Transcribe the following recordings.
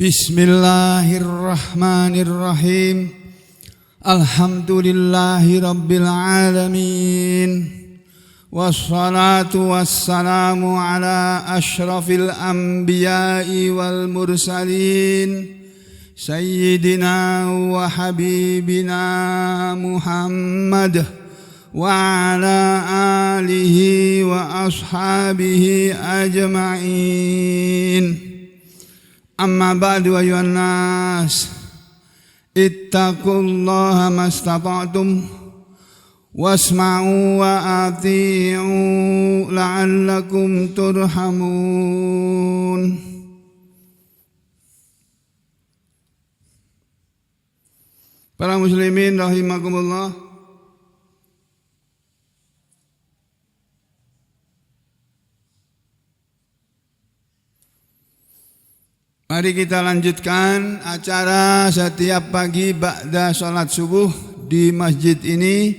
Bismillahirrahmanirrahim. Alhamdulillahi rabbil alamin. Wassalatu wassalamu ala ashrafil anbiya'i wal mursalin. Sayyidina wa habibina Muhammad wa ala alihi wa ashabihi ajma'in. Amma ba'du ayuhan nas, ittaqullaha mastata'tum wasma'u wa ati'u la'allakum turhamun. Para muslimin rahimakumullah, mari kita lanjutkan acara setiap pagi ba'da sholat subuh di masjid ini,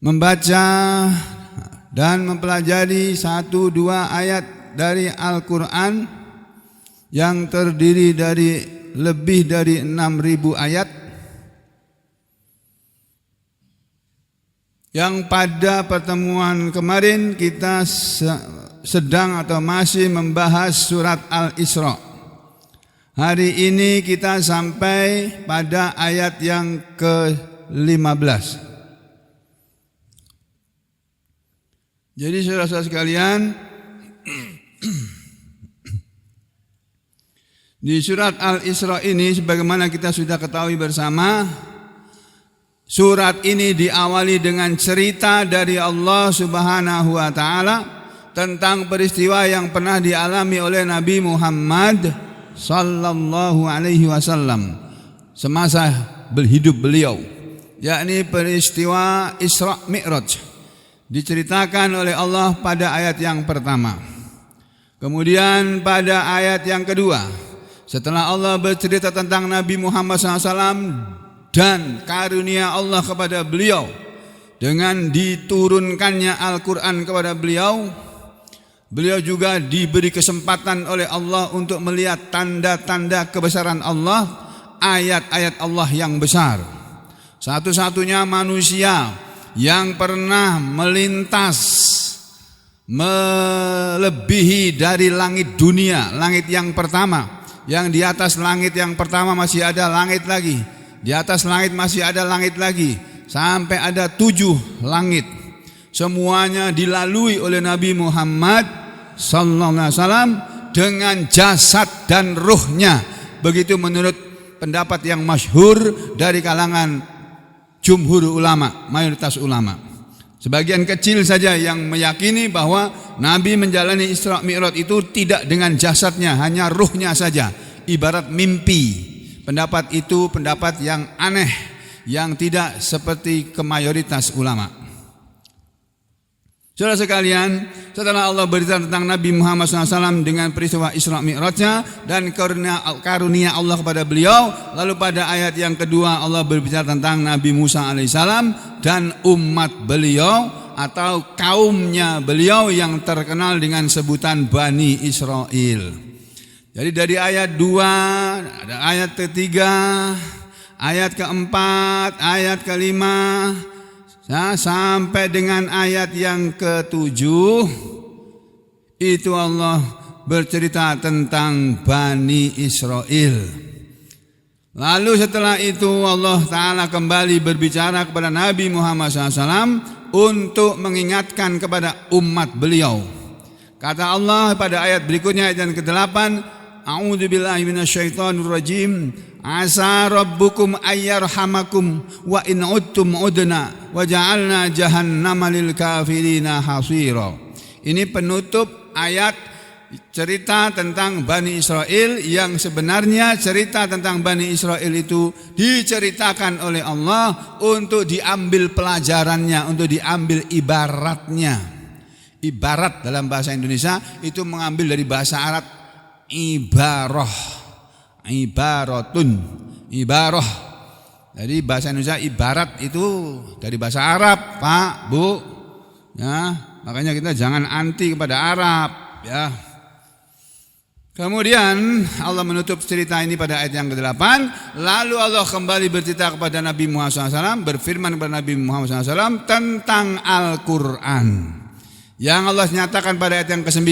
membaca dan mempelajari 1-2 ayat dari Al-Quran yang terdiri dari lebih dari 6.000 ayat, yang pada pertemuan kemarin kita sedang atau masih membahas surat Al-Isra. Hari ini kita sampai pada ayat yang ke-15. Jadi saudara-saudara sekalian, di surat Al-Isra ini sebagaimana kita sudah ketahui bersama, surat ini diawali dengan cerita dari Allah Subhanahu wa taala tentang peristiwa yang pernah dialami oleh Nabi Muhammad sallallahu alaihi wasallam semasa berhidup beliau, yakni peristiwa Isra Mi'raj, diceritakan oleh Allah pada ayat yang pertama. Kemudian pada ayat yang kedua, setelah Allah bercerita tentang Nabi Muhammad SAW dan karunia Allah kepada beliau dengan diturunkannya Al-Quran kepada beliau, beliau juga diberi kesempatan oleh Allah untuk melihat tanda-tanda kebesaran Allah, ayat-ayat Allah yang besar. Satu-satunya manusia yang pernah melintas melebihi dari langit dunia, langit yang pertama, yang di atas langit yang pertama masih ada langit lagi, di atas langit masih ada langit lagi, sampai ada 7 langit. Semuanya dilalui oleh Nabi Muhammad sallallahu alaihi wasallam dengan jasad dan ruhnya. Begitu menurut pendapat yang masyhur dari kalangan jumhur ulama, mayoritas ulama. Sebagian kecil saja yang meyakini bahwa Nabi menjalani Isra Mi'raj itu tidak dengan jasadnya, hanya ruhnya saja, ibarat mimpi. Pendapat itu pendapat yang aneh, yang tidak seperti kemayoritas ulama. Saudara sekalian, setelah Allah bercerita tentang Nabi Muhammad SAW dengan peristiwa Isra Mi'rajnya dan karunia Allah kepada beliau, lalu pada ayat yang kedua Allah berbicara tentang Nabi Musa alaihissalam dan umat beliau atau kaumnya beliau yang terkenal dengan sebutan Bani Israel. Jadi dari ayat 2, ada ayat ketiga, ayat keempat, ayat kelima, sampai dengan ayat yang ke-7 itu Allah bercerita tentang Bani Israel. Lalu setelah itu Allah Ta'ala kembali berbicara kepada Nabi Muhammad SAW untuk mengingatkan kepada umat beliau. Kata Allah pada ayat berikutnya, ayat yang ke-8, A'udzubillahi minasyaitonirrajim. Asa rabbukum ayyarhamakum wa in udtum udna wa ja'alna jahannama lil kafirina hasira. Ini penutup ayat cerita tentang Bani Israel, yang sebenarnya cerita tentang Bani Israel itu diceritakan oleh Allah untuk diambil pelajarannya, untuk diambil ibaratnya. Ibarat dalam bahasa Indonesia itu mengambil dari bahasa Arab ibarah. Ibaratun, ibarah. Jadi bahasa Indonesia ibarat itu dari bahasa Arab, Pak, Bu. Ya, makanya kita jangan anti kepada Arab, ya. Kemudian Allah menutup cerita ini pada ayat yang ke-8. Lalu Allah kembali bercerita kepada Nabi Muhammad SAW, berfirman kepada Nabi Muhammad SAW tentang Al-Quran. Yang Allah nyatakan pada ayat yang ke-9.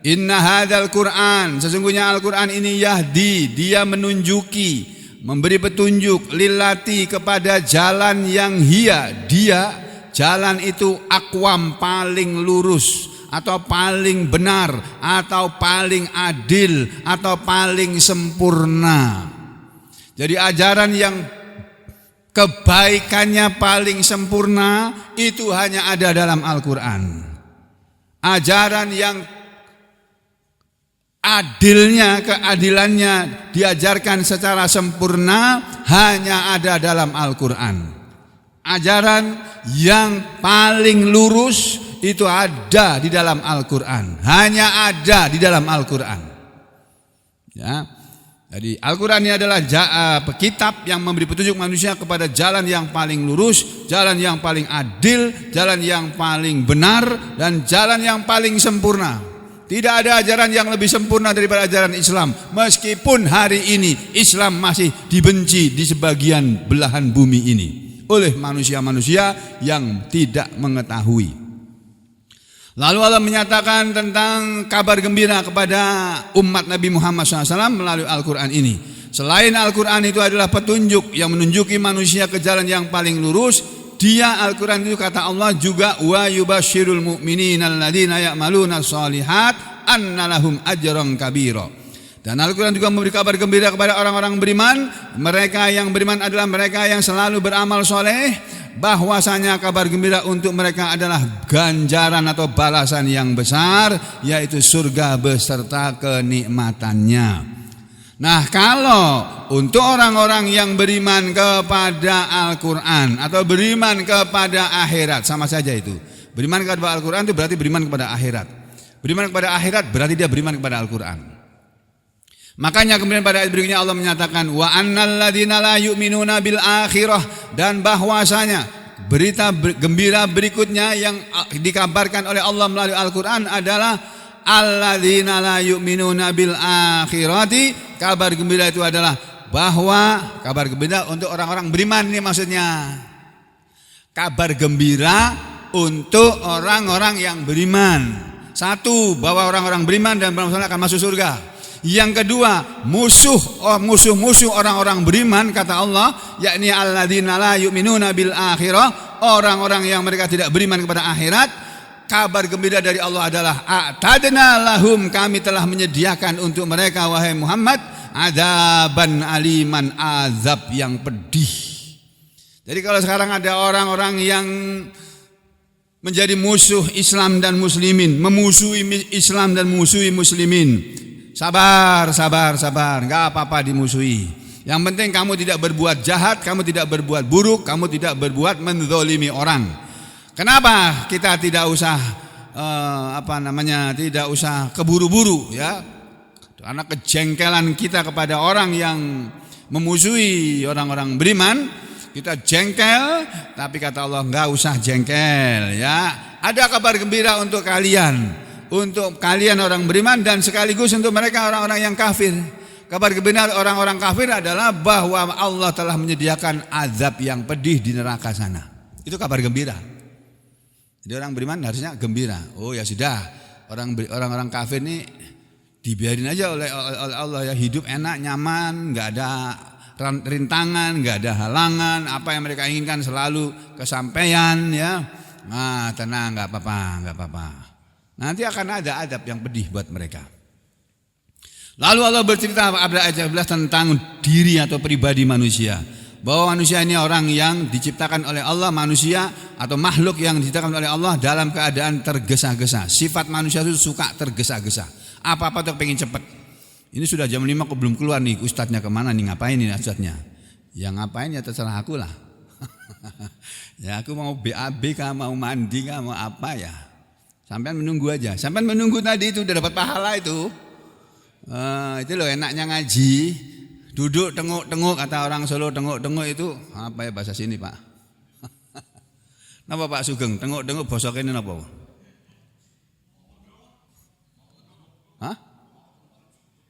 Inna hadzal Quran, sesungguhnya Al-Quran ini yahdi, dia menunjuki, memberi petunjuk, lillati, kepada jalan yang hiya, dia jalan itu aqwam, paling lurus, atau paling benar, atau paling adil, atau paling sempurna. Jadi ajaran yang kebaikannya paling sempurna itu hanya ada dalam Al-Quran. Ajaran yang adilnya, keadilannya diajarkan secara sempurna hanya ada dalam Al-Quran. Ajaran yang paling lurus itu ada di dalam Al-Quran, hanya ada di dalam Al-Quran. Ya, jadi Al-Quran ini adalah kitab yang memberi petunjuk manusia kepada jalan yang paling lurus, jalan yang paling adil, jalan yang paling benar, dan jalan yang paling sempurna. Tidak ada ajaran yang lebih sempurna daripada ajaran Islam. Meskipun hari ini Islam masih dibenci di sebagian belahan bumi ini oleh manusia-manusia yang tidak mengetahui. Lalu Allah menyatakan tentang kabar gembira kepada umat Nabi Muhammad SAW melalui Al-Quran ini. Selain Al-Quran itu adalah petunjuk yang menunjuki manusia ke jalan yang paling lurus, dia Al-Quran itu kata Allah juga wa yubasyirul mu'minina alladzina ya'maluna shalihat anna lahum ajran kabira. Dan Al-Quran juga memberi kabar gembira kepada orang-orang beriman. Mereka yang beriman adalah mereka yang selalu beramal soleh, bahwasanya kabar gembira untuk mereka adalah ganjaran atau balasan yang besar, yaitu surga beserta kenikmatannya. Nah, kalau untuk orang-orang yang beriman kepada Al-Quran atau beriman kepada akhirat, sama saja itu. Beriman kepada Al-Quran itu berarti beriman kepada akhirat. Beriman kepada akhirat berarti dia beriman kepada Al-Quran. Makanya kemudian pada ayat berikutnya Allah menyatakan wa annal ladzina la yu'minuna bil akhirah, dan bahwasanya berita gembira berikutnya yang dikabarkan oleh Allah melalui Al-Quran adalah alladzina la yu'minuna bil akhirati. Kabar gembira itu adalah bahwa kabar gembira untuk orang-orang beriman, ini maksudnya. Kabar gembira untuk orang-orang yang beriman. Satu, bahwa orang-orang beriman dan beramal akan masuk surga. Yang kedua, musuh-musuh orang-orang beriman kata Allah, yakni alladzina la yu'minuna bil akhirah, orang-orang yang mereka tidak beriman kepada akhirat. Kabar gembira dari Allah adalah a'tadna lahum, kami telah menyediakan untuk mereka wahai Muhammad adzaban aliman, azab yang pedih. Jadi kalau sekarang ada orang-orang yang menjadi musuh Islam dan muslimin, memusuhi Islam dan memusuhi muslimin, sabar, enggak apa-apa dimusuhi. Yang penting kamu tidak berbuat jahat, kamu tidak berbuat buruk, kamu tidak berbuat menzalimi orang. Kenapa kita tidak usah tidak usah keburu-buru ya? Karena kejengkelan kita kepada orang yang memusuhi orang-orang beriman, kita jengkel, tapi kata Allah enggak usah jengkel ya. Ada kabar gembira untuk kalian. Untuk kalian orang beriman dan sekaligus untuk mereka orang-orang yang kafir. Kabar gembira orang-orang kafir adalah bahwa Allah telah menyediakan azab yang pedih di neraka sana. Itu kabar gembira. Jadi orang beriman harusnya gembira. Oh ya sudah, orang-orang kafir ini dibiarin aja oleh Allah ya, hidup enak, nyaman, enggak ada rintangan, enggak ada halangan, apa yang mereka inginkan selalu kesampaian ya. Nah, tenang, enggak apa-apa. Nanti akan ada adab yang pedih buat mereka. Lalu Allah bercerita pada ayat 11 tentang diri atau pribadi manusia. Bahwa manusia ini orang yang diciptakan oleh Allah, manusia atau makhluk yang diciptakan oleh Allah dalam keadaan tergesa-gesa. Sifat manusia itu suka tergesa-gesa. Apa-apa tuh pengen cepat. Ini sudah jam 5 kok belum keluar nih, ustadznya kemana nih, ngapain nih ustadznya? Ya ngapain ya terserah aku lah. Ya aku mau BAB kah, mau mandi kah, mau apa ya. Sampai menunggu aja. Sampai menunggu tadi itu udah dapat pahala itu. Itu loh enaknya ngaji. Duduk tengok-tengok, kata orang Solo, tengok-tengok itu apa ya bahasa sini Pak? Napa Pak Sugeng? Tengok-tengok bosok ini napa? Hah?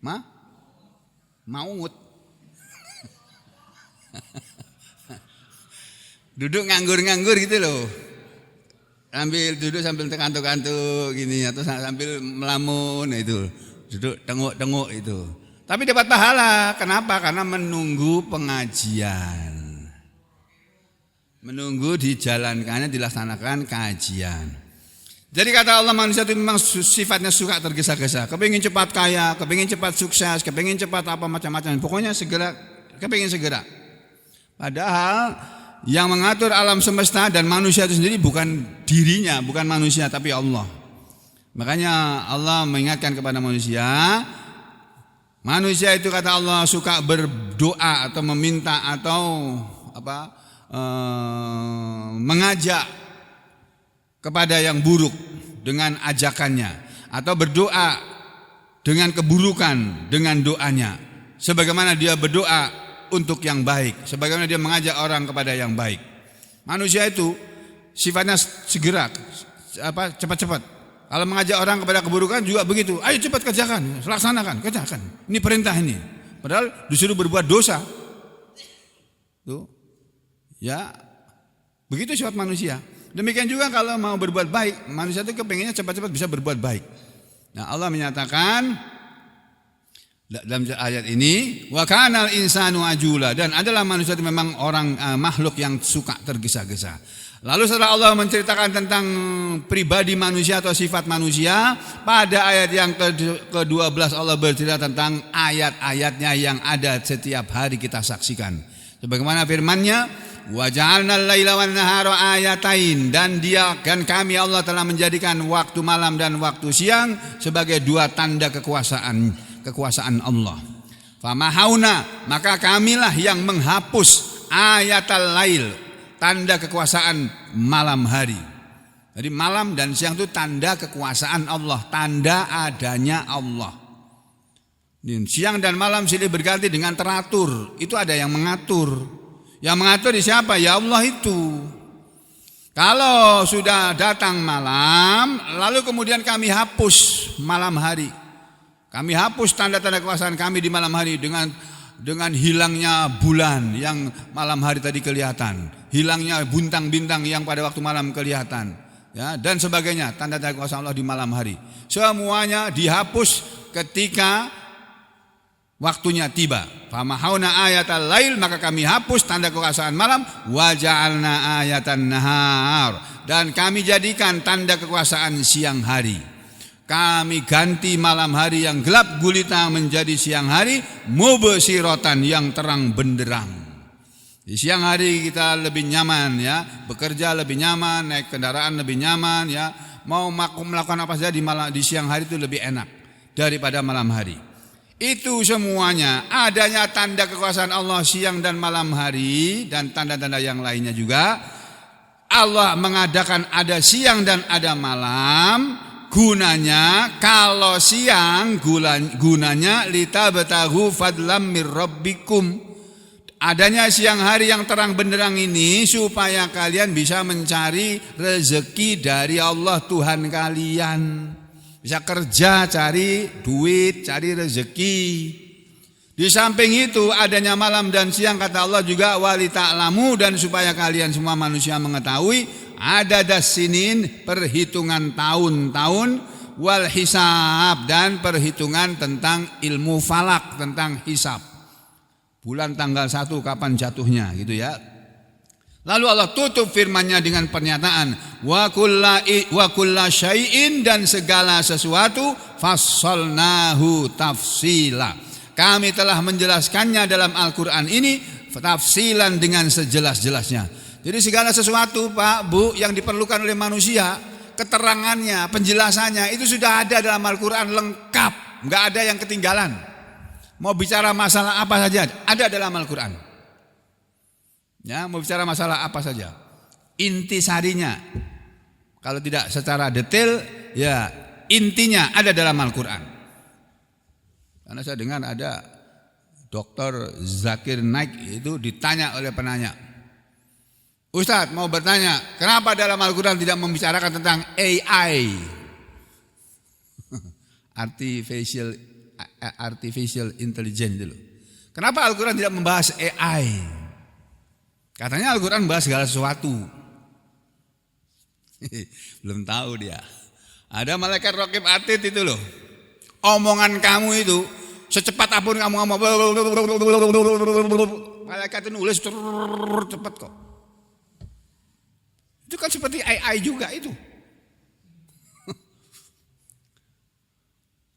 Maut. Duduk nganggur-nganggur gitu loh. Duduk sambil tekantuk-kantuk gini atau sambil melamun itu. Duduk tengok-tengok itu. Tapi dapat pahala. Kenapa? Karena menunggu pengajian. Menunggu dijalankannya, dilaksanakan kajian. Jadi kata Allah, manusia itu memang sifatnya suka tergesa-gesa. Kepingin cepat kaya, kepingin cepat sukses, kepingin cepat apa macam-macam. Pokoknya segera, kepingin segera. Padahal yang mengatur alam semesta dan manusia itu sendiri bukan dirinya, bukan manusia, tapi Allah. Makanya Allah mengingatkan kepada manusia. Manusia itu kata Allah suka berdoa atau meminta atau mengajak kepada yang buruk dengan ajakannya, atau berdoa dengan keburukan dengan doanya. Sebagaimana dia berdoa untuk yang baik, sebagaimana dia mengajak orang kepada yang baik. Manusia itu sifatnya segera, cepat-cepat. Kalau mengajak orang kepada keburukan juga begitu. Ayo cepat kerjakan, laksanakan, kerjakan. Ini perintah ini. Padahal disuruh berbuat dosa. Tuh. Ya, begitu sifat manusia. Demikian juga kalau mau berbuat baik, manusia itu kepengennya cepat-cepat bisa berbuat baik. Nah, Allah menyatakan dalam ayat ini, wa kanal insanu ajula, dan adalah manusia itu memang orang makhluk yang suka tergesa-gesa. Lalu setelah Allah menceritakan tentang pribadi manusia atau sifat manusia, pada ayat yang ke-12 Allah bercerita tentang ayat-ayatnya yang ada setiap hari kita saksikan. Sebagaimana firman-Nya, wa ja'alnal laila wan nahara ayatain, dan kami Allah telah menjadikan waktu malam dan waktu siang sebagai dua tanda kekuasaan Allah. Famahauna, maka kamilah yang menghapus ayatal lail, tanda kekuasaan malam hari. Jadi malam dan siang itu tanda kekuasaan Allah, tanda adanya Allah. Siang dan malam silih berganti dengan teratur. Itu ada yang mengatur. Yang mengatur di siapa? Ya Allah itu. Kalau sudah datang malam, lalu kemudian kami hapus malam hari. Kami hapus tanda-tanda kekuasaan kami di malam hari dengan hilangnya bulan yang malam hari tadi kelihatan, hilangnya bintang-bintang yang pada waktu malam kelihatan, ya, dan sebagainya, tanda-tanda kekuasaan Allah di malam hari. Semuanya dihapus ketika waktunya tiba. Famahauna ayatal lail, maka kami hapus tanda kekuasaan malam. Wa ja'alna ayatan nahar, dan kami jadikan tanda kekuasaan siang hari. Kami ganti malam hari yang gelap gulita menjadi siang hari mubsiratan, yang terang benderang. Di siang hari kita lebih nyaman, ya, bekerja lebih nyaman, naik kendaraan lebih nyaman, ya, mau melakukan apa saja di siang hari itu lebih enak daripada malam hari. Itu semuanya adanya tanda kekuasaan Allah siang dan malam hari, dan tanda-tanda yang lainnya juga. Allah mengadakan ada siang dan ada malam. Gunanya, kalau siang gunanya litabtaghu fadlam mir rabbikum. Adanya siang hari yang terang benderang ini supaya kalian bisa mencari rezeki dari Allah Tuhan kalian. Bisa kerja, cari duit, cari rezeki. Di samping itu adanya malam dan siang, kata Allah juga, wali ta'lamu, dan supaya kalian semua manusia mengetahui ada dasinin, perhitungan tahun-tahun, wal hisab, dan perhitungan tentang ilmu falak, tentang hisab. Bulan tanggal 1 kapan jatuhnya, gitu ya. Lalu Allah tutup firman-Nya dengan pernyataan wa kulla syai'in, dan segala sesuatu fassalnahu tafsila. Kami telah menjelaskannya dalam Al-Qur'an ini tafsilan, dengan sejelas-jelasnya. Jadi segala sesuatu, Pak, Bu, yang diperlukan oleh manusia, keterangannya, penjelasannya itu sudah ada dalam Al-Qur'an, lengkap, enggak ada yang ketinggalan. Mau bicara masalah apa saja ada dalam Al-Qur'an. Ya, mau bicara masalah apa saja. Intisarinya, kalau tidak secara detail, ya intinya ada dalam Al-Qur'an. Karena saya dengar ada Dr. Zakir Naik itu ditanya oleh penanya, Ustadz mau bertanya, kenapa dalam Al-Quran tidak membicarakan tentang AI? Artificial artificial intelligence itu loh. Kenapa Al-Quran tidak membahas AI? Katanya Al-Quran membahas segala sesuatu. Belum tahu dia. Ada malaikat raqib atid itu loh. Omongan kamu itu secepat apapun kamu ngomong, malaikat itu nulis cepat kok. Itu kan seperti AI juga itu.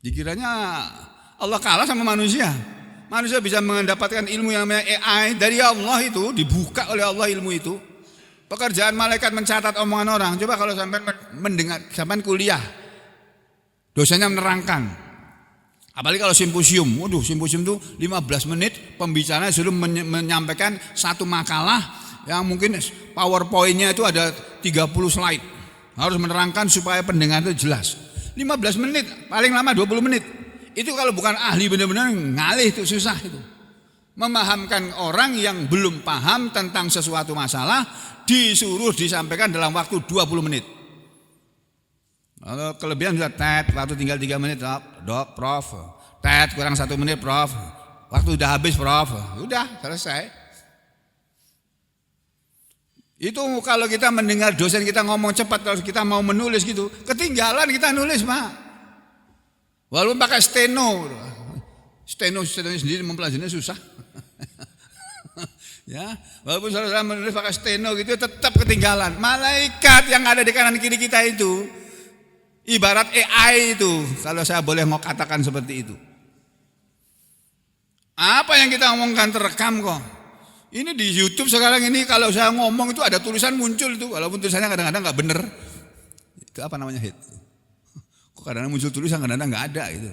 Dikiranya Allah kalah sama manusia. Manusia bisa mendapatkan ilmu yang namanya AI dari Allah, itu dibuka oleh Allah ilmu itu. Pekerjaan malaikat mencatat omongan orang. Coba kalau sampai mendengar, sampai kuliah, dosennya menerangkan. Apalagi kalau simposium, waduh simposium itu 15 menit pembicara suruh menyampaikan satu makalah yang mungkin PowerPoint-nya itu ada 30 slide. Harus menerangkan supaya pendengar itu jelas. 15 menit, paling lama 20 menit. Itu kalau bukan ahli benar-benar ngalih itu susah itu. Memahamkan orang yang belum paham tentang sesuatu masalah disuruh disampaikan dalam waktu 20 menit. Kalau kelebihan sudah waktu tinggal 3 menit, dok, prof. Kurang 1 menit, prof. Waktu udah habis, prof. Udah selesai. Itu kalau kita mendengar dosen kita ngomong cepat, kalau kita mau menulis gitu, ketinggalan kita nulis, Pak. Walaupun pakai steno sendiri mempelajarinya susah. Ya, walaupun saudara menulis pakai steno gitu tetap ketinggalan. Malaikat yang ada di kanan kiri kita itu ibarat AI itu, kalau saya boleh mau katakan seperti itu. Apa yang kita omongkan terekam kok. Ini di YouTube sekarang ini kalau saya ngomong itu ada tulisan muncul itu, walaupun tulisannya kadang-kadang nggak bener. Itu apa namanya hit? Kok kadang-kadang muncul tulisan kadang-kadang nggak ada itu.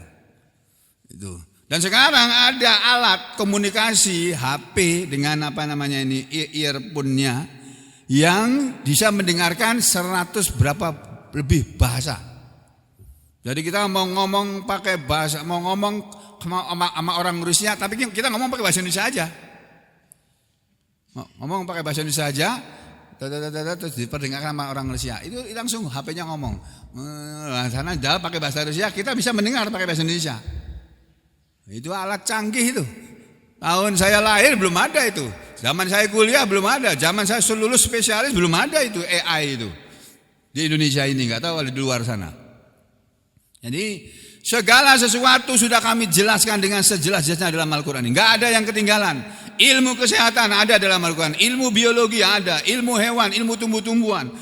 Itu. Dan sekarang ada alat komunikasi HP dengan apa namanya ini earphone-nya yang bisa mendengarkan 100 berapa lebih bahasa. Jadi kita mau ngomong pakai bahasa, mau ngomong sama orang Rusia, tapi kita ngomong pakai bahasa Indonesia aja. Ngomong pakai bahasa Indonesia aja, terus diperdengarkan sama orang Rusia. Itu langsung HP-nya ngomong. Sana jawab pakai bahasa Rusia, kita bisa mendengar pakai bahasa Indonesia. Itu alat canggih itu. Tahun saya lahir belum ada itu. Zaman saya kuliah belum ada. Zaman saya lulus spesialis belum ada itu AI itu. Di Indonesia ini, enggak tahu di luar sana. Jadi segala sesuatu sudah kami jelaskan dengan sejelas-jelasnya dalam Al-Quran. Enggak ada yang ketinggalan. Ilmu kesehatan ada dalam Al-Quran. Ilmu biologi ada. Ilmu hewan, ilmu tumbuh-tumbuhan.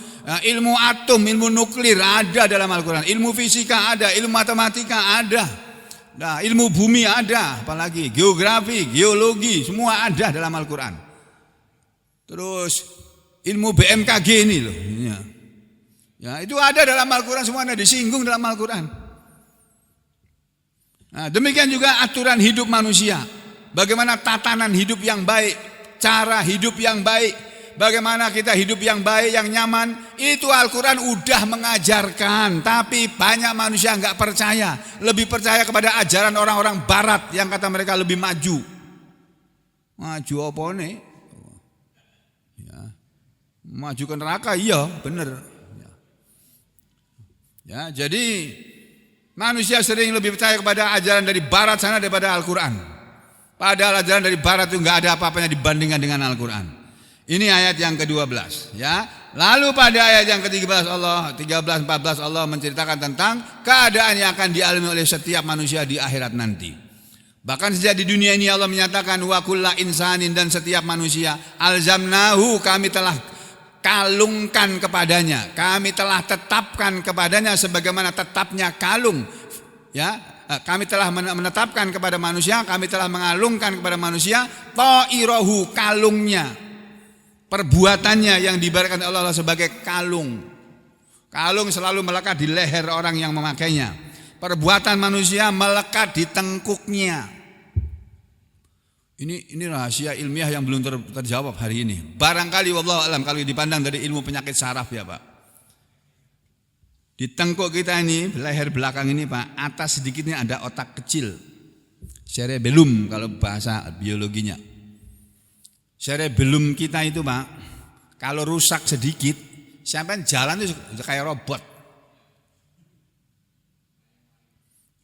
Ilmu atom, ilmu nuklir ada dalam Al-Quran. Ilmu fisika ada. Ilmu matematika ada. Nah, ilmu bumi ada, apalagi geografi, geologi, semua ada dalam Al-Quran. Terus ilmu BMKG ini loh, ya itu ada dalam Al-Quran, semua ada disinggung dalam Al-Quran. Nah, demikian juga aturan hidup manusia, bagaimana tatanan hidup yang baik, cara hidup yang baik, bagaimana kita hidup yang baik, yang nyaman, itu Al-Quran udah mengajarkan. Tapi banyak manusia enggak percaya, lebih percaya kepada ajaran orang-orang barat yang kata mereka lebih maju. Maju apa nih? Ya. Maju ke neraka, iya bener. Ya, jadi manusia sering lebih percaya kepada ajaran dari barat sana daripada Al-Quran. Padahal ajaran dari barat itu enggak ada apa-apanya dibandingkan dengan Al-Quran. Ini ayat yang ke-12 ya. Lalu pada ayat yang ke-13 Allah 13 14 Allah menceritakan tentang keadaan yang akan dialami oleh setiap manusia di akhirat nanti. Bahkan sejak di dunia ini Allah menyatakan wa kullu insanin, dan setiap manusia alzamnahu, kami telah kalungkan kepadanya, kami telah tetapkan kepadanya sebagaimana tetapnya kalung ya. Kami telah menetapkan kepada manusia, kami telah mengalungkan kepada manusia ta'irahu, kalungnya, perbuatannya yang diibaratkan Allah sebagai kalung. Kalung selalu melekat di leher orang yang memakainya. Perbuatan manusia melekat di tengkuknya. Ini rahasia ilmiah yang belum terjawab hari ini. Barangkali wallahu alam kalau dipandang dari ilmu penyakit saraf ya Pak. Di tengkuk kita ini, leher belakang ini Pak, atas sedikitnya ada otak kecil, cerebellum kalau bahasa biologinya. Cerebellum kita itu Pak, kalau rusak sedikit, sampai jalan itu kayak robot.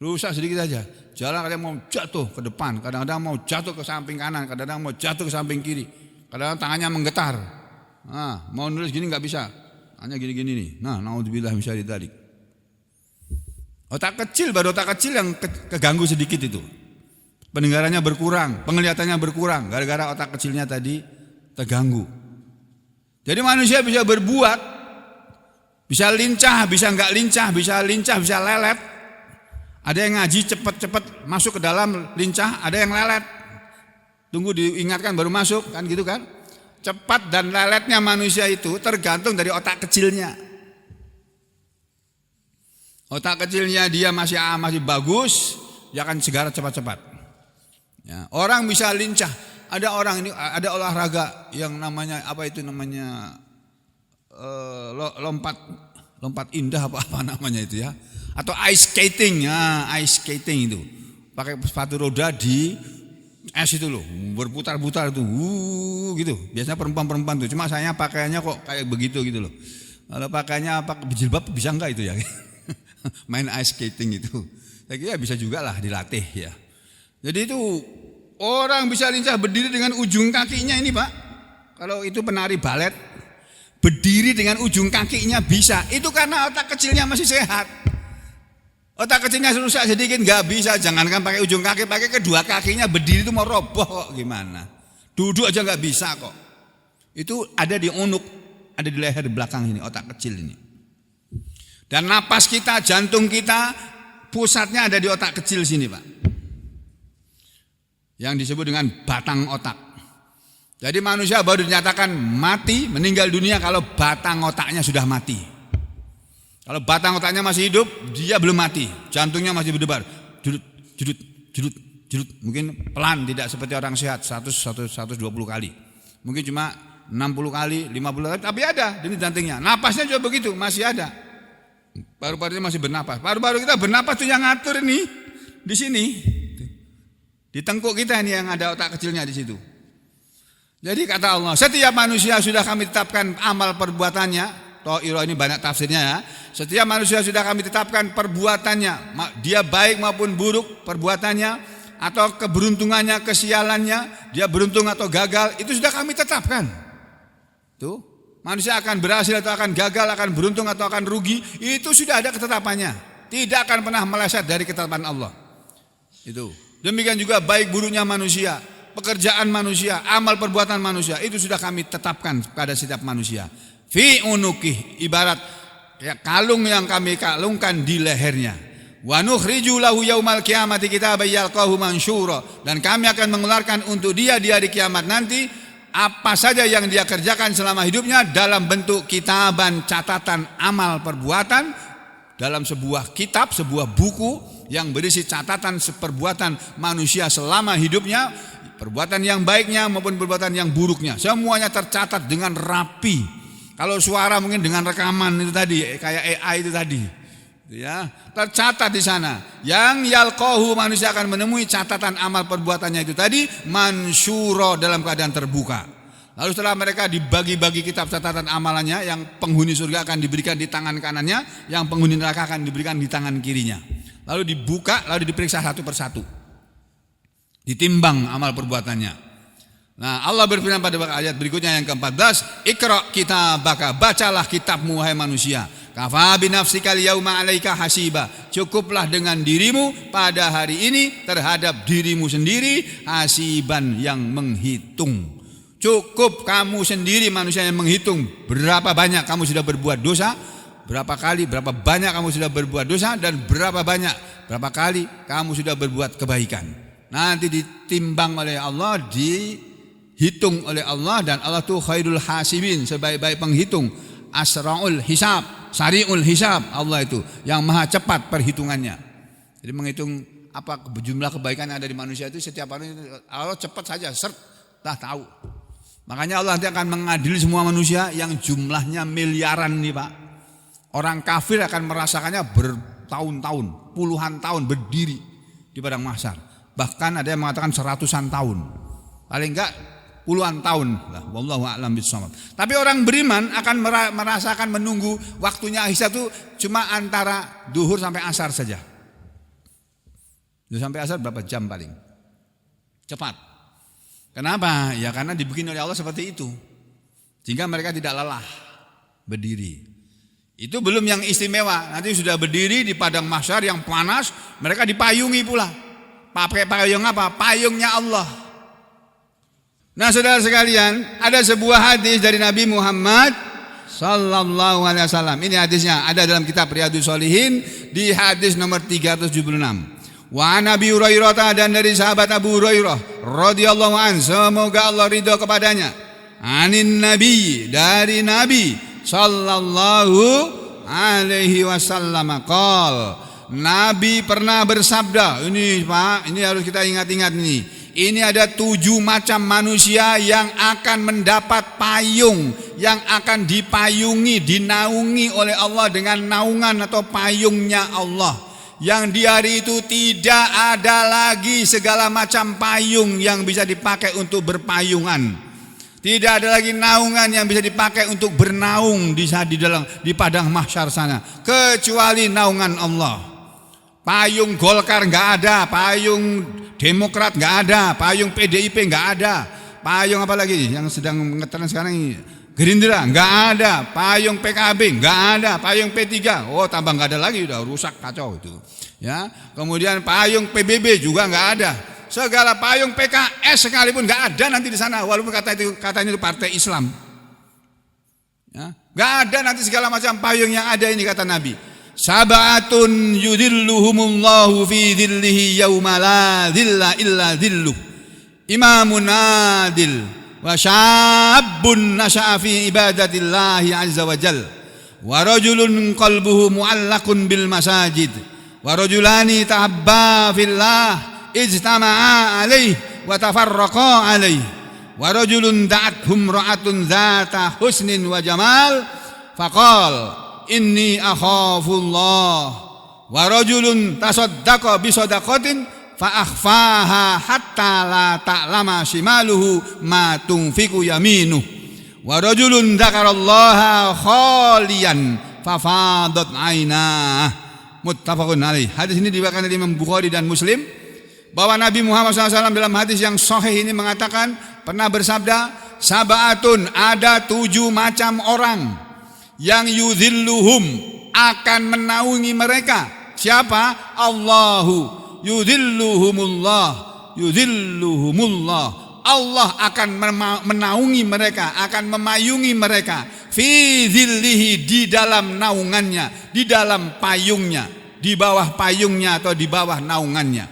Rusak sedikit aja. Jalan kadang mau jatuh ke depan, kadang-kadang mau jatuh ke samping kanan, kadang-kadang mau jatuh ke samping kiri. Kadang-kadang tangannya menggetar. Nah, mau nulis gini nggak bisa. Hanya gini-gini nih. Nah, naudzubillah min syarri dzalik. Otak kecil, baru otak kecil yang keganggu sedikit itu. Pendengarannya berkurang, penglihatannya berkurang gara-gara otak kecilnya tadi terganggu. Jadi manusia bisa berbuat, bisa lincah, bisa nggak lincah, bisa lelet. Ada yang ngaji cepat-cepat masuk ke dalam lincah, ada yang lelet. Tunggu diingatkan baru masuk, kan gitu kan? Cepat dan leletnya manusia itu tergantung dari otak kecilnya. Otak kecilnya dia masih bagus, dia akan segera cepat-cepat. Ya, orang bisa lincah. Ada orang ini ada olahraga yang namanya apa itu namanya lompat indah apa namanya itu ya, atau ice skating ya, ice skating itu pakai sepatu roda di es itu loh, berputar-putar itu, gitu. Biasanya perempuan tuh, cuma saya pakaiannya kok kayak begitu gitu loh. Kalau pakainya pakai jilbab bisa enggak itu ya? Main ice skating itu, saya kira bisa juga lah dilatih ya. Jadi itu orang bisa lincah berdiri dengan ujung kakinya ini Pak. Kalau itu penari balet, berdiri dengan ujung kakinya bisa. Itu karena otak kecilnya masih sehat. Otak kecilnya rusak sedikit nggak bisa. Jangankan pakai ujung kaki, pakai kedua kakinya berdiri itu mau roboh kok gimana. Duduk aja nggak bisa kok. Itu ada di unuk, ada di leher belakang ini, otak kecil ini. Dan napas kita, jantung kita, pusatnya ada di otak kecil sini Pak. Yang disebut dengan batang otak. Jadi manusia baru dinyatakan mati, meninggal dunia kalau batang otaknya sudah mati. Kalau batang otaknya masih hidup, dia belum mati. Jantungnya masih berdebar. Judut. Mungkin pelan, tidak seperti orang sehat 120 kali. Mungkin cuma 60 kali, 50 kali, tapi ada di jantungnya. Napasnya juga begitu, masih ada. Paru-parunya masih bernapas. Paru-paru kita bernapas tuh yang ngatur ini di sini. Di tengkuk kita ini yang ada otak kecilnya di situ. Jadi kata Allah, setiap manusia sudah kami tetapkan amal perbuatannya. Ta'iro ini banyak tafsirnya ya. Setiap manusia sudah kami tetapkan perbuatannya. Dia baik maupun buruk perbuatannya, atau keberuntungannya, kesialannya, dia beruntung atau gagal, itu sudah kami tetapkan. Tuh. Manusia akan berhasil atau akan gagal, akan beruntung atau akan rugi, itu sudah ada ketetapannya. Tidak akan pernah meleset dari ketetapan Allah. Itu. Demikian juga baik buruknya manusia, pekerjaan manusia, amal perbuatan manusia, itu sudah kami tetapkan pada setiap manusia. Fi unukih, ibarat ya, kalung yang kami kalungkan di lehernya. Wa nukhriju lahu yaumal qiyamati kitaban yalqahu mansyura, dan kami akan mengeluarkan untuk dia di hari kiamat nanti apa saja yang dia kerjakan selama hidupnya dalam bentuk kitaban, catatan amal perbuatan, dalam sebuah kitab, sebuah buku yang berisi catatan perbuatan manusia selama hidupnya, perbuatan yang baiknya maupun perbuatan yang buruknya, semuanya tercatat dengan rapi. Kalau suara mungkin dengan rekaman itu tadi, kayak AI itu tadi, ya, tercatat di sana. Yang yalqahu, manusia akan menemui catatan amal perbuatannya itu tadi mansyura, dalam keadaan terbuka. Lalu setelah mereka dibagi-bagi kitab catatan amalannya, yang penghuni surga akan diberikan di tangan kanannya, yang penghuni neraka akan diberikan di tangan kirinya. Lalu dibuka, lalu diperiksa satu persatu, ditimbang amal perbuatannya. Nah, Allah berfirman pada ayat berikutnya yang ke-14, Iqra kitabaka, bacalah kitabmu wahai manusia. Kafa binafsikal yauma 'alaika hasiba, cukuplah dengan dirimu pada hari ini terhadap dirimu sendiri hasiban, yang menghitung. Cukup kamu sendiri manusia yang menghitung berapa banyak kamu sudah berbuat dosa, berapa kali, berapa banyak kamu sudah berbuat dosa, dan berapa banyak, berapa kali kamu sudah berbuat kebaikan. Nanti ditimbang oleh Allah, dihitung oleh Allah, dan Allah tuh khairul hasibin, sebaik-baik penghitung. Asra'ul hisab, sari'ul hisab, Allah itu yang maha cepat perhitungannya. Jadi menghitung apa jumlah kebaikan yang ada di manusia itu setiap hari, Allah cepat saja, dah tahu. Makanya Allah nanti akan mengadili semua manusia yang jumlahnya miliaran nih Pak. Orang kafir akan merasakannya bertahun-tahun, puluhan tahun berdiri di padang mahsyar. Bahkan ada yang mengatakan 100-an tahun. Paling enggak puluhan tahun lah, wallahu a'lam bishawab. Tapi orang beriman akan merasakan menunggu waktunya hisab itu cuma antara duhur sampai asar saja. Sampai asar berapa jam paling? Cepat. Kenapa? Ya karena dibikin oleh Allah seperti itu. Sehingga mereka tidak lelah berdiri. Itu belum yang istimewa. Nanti sudah berdiri di padang mahsyar yang panas, mereka dipayungi pula. Pakai payung apa? Payungnya Allah. Nah, saudara sekalian, ada sebuah hadis dari Nabi Muhammad sallallahu alaihi wasallam. Ini hadisnya ada dalam kitab Riyadhus Shalihin di hadis nomor 376. Wa Nabi Hurairah, dan dari sahabat Abu Hurairah radhiyallahu an, semoga Allah ridha kepadanya. Anin Nabi, dari Nabi sallallahu alaihi wasallam qol, Nabi pernah bersabda. Ini Pak, ini harus kita ingat-ingat nih. Ini ada 7 macam manusia yang akan mendapat payung, yang akan dipayungi, dinaungi oleh Allah dengan naungan atau payungnya Allah. Yang di hari itu tidak ada lagi segala macam payung yang bisa dipakai untuk berpayungan. Tidak ada lagi naungan yang bisa dipakai untuk bernaung di padang mahsyar sana, kecuali naungan Allah. Payung Golkar nggak ada, payung Demokrat nggak ada, payung PDIP nggak ada, payung apa lagi yang sedang ngetren sekarang ini, Gerindra nggak ada, payung PKB nggak ada, payung P3, oh tambah nggak ada lagi, udah rusak kacau itu. Ya, kemudian payung PBB juga nggak ada, segala payung PKS sekalipun nggak ada nanti di sana, walaupun katanya itu partai Islam. Ya, nggak ada nanti segala macam payung yang ada ini, kata Nabi. Sab'atun yudhilluhumullahu fi dhillihi yawma la dhilla illa dhilluh. Imamun adil wa syabun nasha'a fi ibadatillahi azza wa jal, wa rajulun qalbuhu mu'allaqun bil masajid, wa rajulani tahabba fillah ijtama'a alaih wa tafarraqa alaih, wa rajulun da'athum ra'atun dhata husnin wa jamal faqal inni akhafullah, wa rajulun tasaddaqa bi shadaqatin fa akhfaha hatta la ta'lama shimaluhu ma tunfiqu yaminuh, wa rajulun dzakarallaha khaliyan fa fadat ainah. Muttafaqun alaih. Hadis ini diriwayatkan oleh Imam Bukhari dan Muslim, bahwa Nabi Muhammad SAW dalam hadis yang sahih ini mengatakan, pernah bersabda, sab'atun, ada 7 macam orang yang yudhilluhum, akan menaungi mereka. Siapa? Allahu yudhilluhumullah, yudhilluhumullah. Allah akan menaungi mereka, akan memayungi mereka, fi dhillihi, di dalam naungannya, di dalam payungnya, di bawah payungnya atau di bawah naungannya.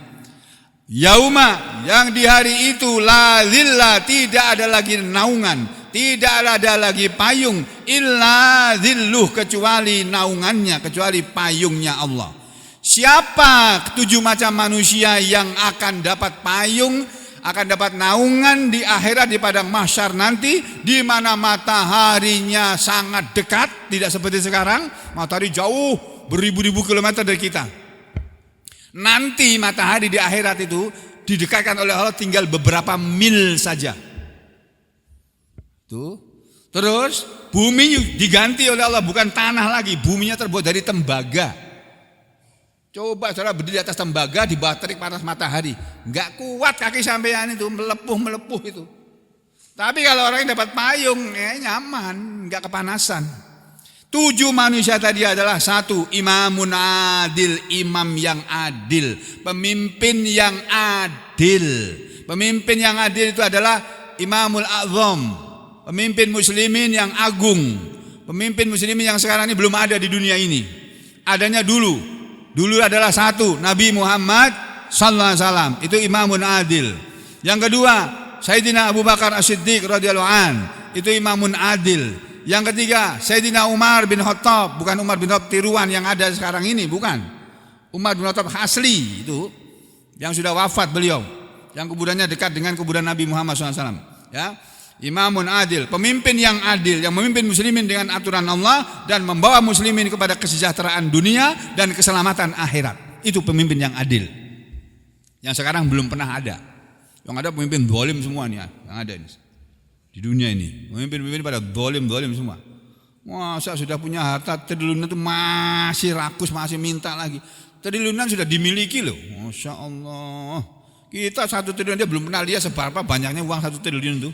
Yauma, yang di hari itu, la dhilla, tidak ada lagi naungan, tidak ada lagi payung, illa dhilluh, kecuali naungannya, kecuali payungnya Allah. Siapa 7 macam manusia yang akan dapat payung, akan dapat naungan di akhirat, di padang mahsyar nanti, di mana mataharinya sangat dekat, tidak seperti sekarang, matahari jauh beribu-ribu kilometer dari kita. Nanti matahari di akhirat itu didekatkan oleh Allah tinggal beberapa mil saja. Tuh. Terus bumi diganti oleh Allah, bukan tanah lagi, buminya terbuat dari tembaga. Coba saudara berdiri di atas tembaga, di bawah terik panas matahari, nggak kuat kaki sampean itu, melepuh itu. Tapi kalau orang yang dapat payung, nyaman, nggak kepanasan. 7 manusia tadi adalah: 1, imamun adil, imam yang adil, pemimpin yang adil. Pemimpin yang adil itu adalah imamul a'zam, pemimpin muslimin yang agung. Pemimpin muslimin yang sekarang ini belum ada di dunia ini. Adanya dulu adalah 1, Nabi Muhammad sallallahu alaihi wasallam, itu imamun adil. Yang kedua, Sayyidina Abu Bakar As-Siddiq radhiyallahu an, itu imamun adil. Yang ketiga, Sayyidina Umar bin Khattab, bukan Umar bin Khattab tiruan yang ada sekarang ini, bukan. Umar bin Khattab asli itu, yang sudah wafat beliau, yang kuburannya dekat dengan kuburan Nabi Muhammad SAW. Ya, imamun adil, pemimpin yang adil, yang memimpin muslimin dengan aturan Allah dan membawa muslimin kepada kesejahteraan dunia dan keselamatan akhirat. Itu pemimpin yang adil. Yang sekarang belum pernah ada. Yang ada pemimpin zalim semua nih, yang ada ini di dunia ini. Pemimpin-pemimpin pada zalim semua. Masa sudah punya harta triliunan itu masih rakus, masih minta lagi. Triliunan sudah dimiliki loh. Masya Allah. Kita 1 triliun, dia belum pernah lihat seberapa banyaknya uang 1 triliun itu.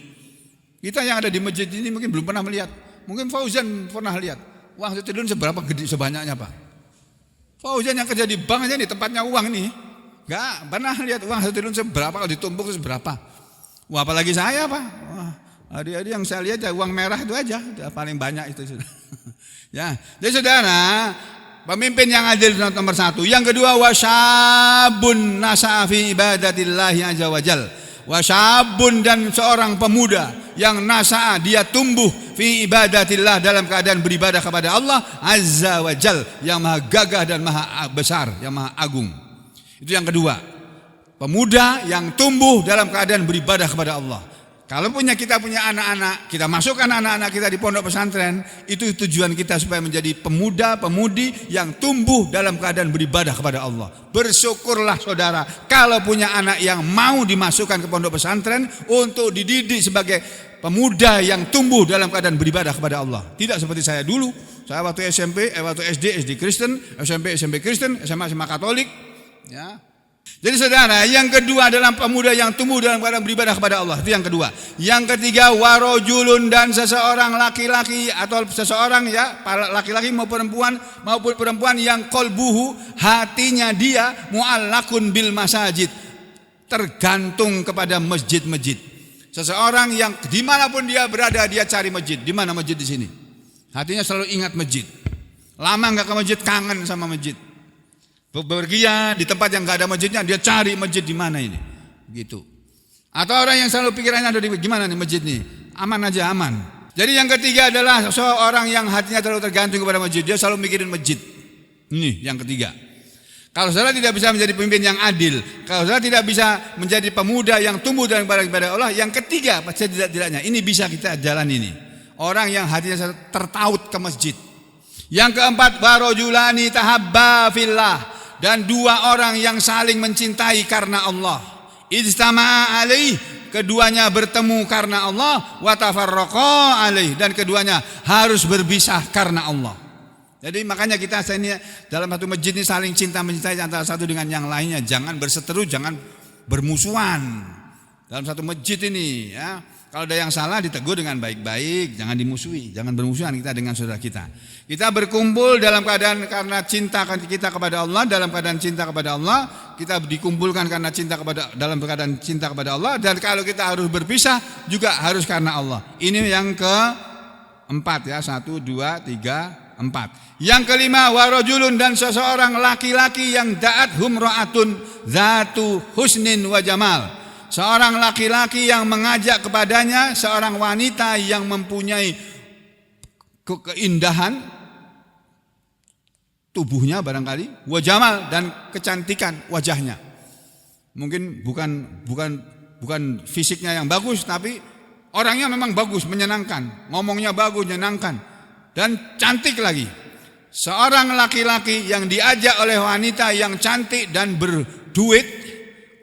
Kita yang ada di masjid ini mungkin belum pernah melihat. Mungkin Fauzan pernah lihat. Uang 1 triliun seberapa gede sebanyaknya Pak. Fauzan yang kerja di bank aja nih tempatnya uang ini. Enggak pernah lihat uang 1 triliun seberapa, kalau ditumpuk seberapa. Wah apalagi saya Pak. Wah, adik-adik yang saya lihat ya uang merah itu aja. Paling banyak itu sudah. Ya, jadi saudara, pemimpin yang adil nomor 1. Yang kedua, wasyabun nasa'a fi ibadatillahi azza wajal. Wasyabun, dan seorang pemuda yang nasa'a, dia tumbuh fi ibadatillah, dalam keadaan beribadah kepada Allah azza wajal, yang maha gagah dan maha besar, yang maha agung. Itu yang kedua. Pemuda yang tumbuh dalam keadaan beribadah kepada Allah. Kalau kita punya anak-anak, kita masukkan anak-anak kita di pondok pesantren, itu tujuan kita supaya menjadi pemuda-pemudi yang tumbuh dalam keadaan beribadah kepada Allah. Bersyukurlah saudara kalau punya anak yang mau dimasukkan ke pondok pesantren untuk dididik sebagai pemuda yang tumbuh dalam keadaan beribadah kepada Allah. Tidak seperti saya dulu. Saya waktu waktu SD Kristen, SMP Kristen, SMA Katolik, ya. Jadi saudara, yang kedua adalah pemuda yang tumbuh dalam keadaan beribadah kepada Allah. Itu yang kedua. Yang ketiga, warojulun, dan seseorang laki-laki atau seseorang ya, laki-laki maupun perempuan yang kolbuhu, hatinya dia mu'allakun bil masajid, tergantung kepada masjid-masjid. Seseorang yang dimanapun dia berada, dia cari masjid. Di mana masjid di sini? Hatinya selalu ingat masjid. Lama nggak ke masjid, kangen sama masjid. Bepergian di tempat yang nggak ada masjidnya, dia cari masjid di mana ini, gitu. Atau orang yang selalu pikirannya ada di gimana nih masjid nih, aman aja aman. Jadi yang ketiga adalah seorang yang hatinya terlalu tergantung kepada masjid, dia selalu mikirin masjid. Ini yang ketiga. Kalau saudara tidak bisa menjadi pemimpin yang adil, kalau saudara tidak bisa menjadi pemuda yang tumbuh dalam ibadah Allah, yang ketiga pasti tidaknya ini bisa kita jalan ini. Orang yang hatinya tertaut ke masjid. Yang keempat, warojulani tahabba fillah, dan 2 orang yang saling mencintai karena Allah. Ijtama'a alaih, keduanya bertemu karena Allah, wa tafarraqa alaih, dan keduanya harus berpisah karena Allah. Jadi makanya kita ini dalam satu masjid ini saling cinta mencintai antara satu dengan yang lainnya. Jangan berseteru, jangan bermusuhan dalam satu masjid ini ya. Kalau ada yang salah ditegur dengan baik-baik, jangan dimusuhi, jangan bermusuhan kita dengan saudara kita. Kita berkumpul dalam keadaan karena cinta kita kepada Allah, dalam keadaan cinta kepada Allah, kita dikumpulkan karena dalam keadaan cinta kepada Allah, dan kalau kita harus berpisah juga harus karena Allah. Ini yang keempat ya, 1, 2, 3, 4. Yang kelima, warajulun, dan seseorang laki-laki yang da'at humra'atun zatu husnin wa jamal. Seorang laki-laki yang mengajak kepadanya seorang wanita yang mempunyai keindahan tubuhnya barangkali, wa jamal, dan kecantikan wajahnya. Mungkin bukan fisiknya yang bagus, tapi orangnya memang bagus, menyenangkan, ngomongnya bagus, menyenangkan, dan cantik lagi. Seorang laki-laki yang diajak oleh wanita yang cantik dan berduit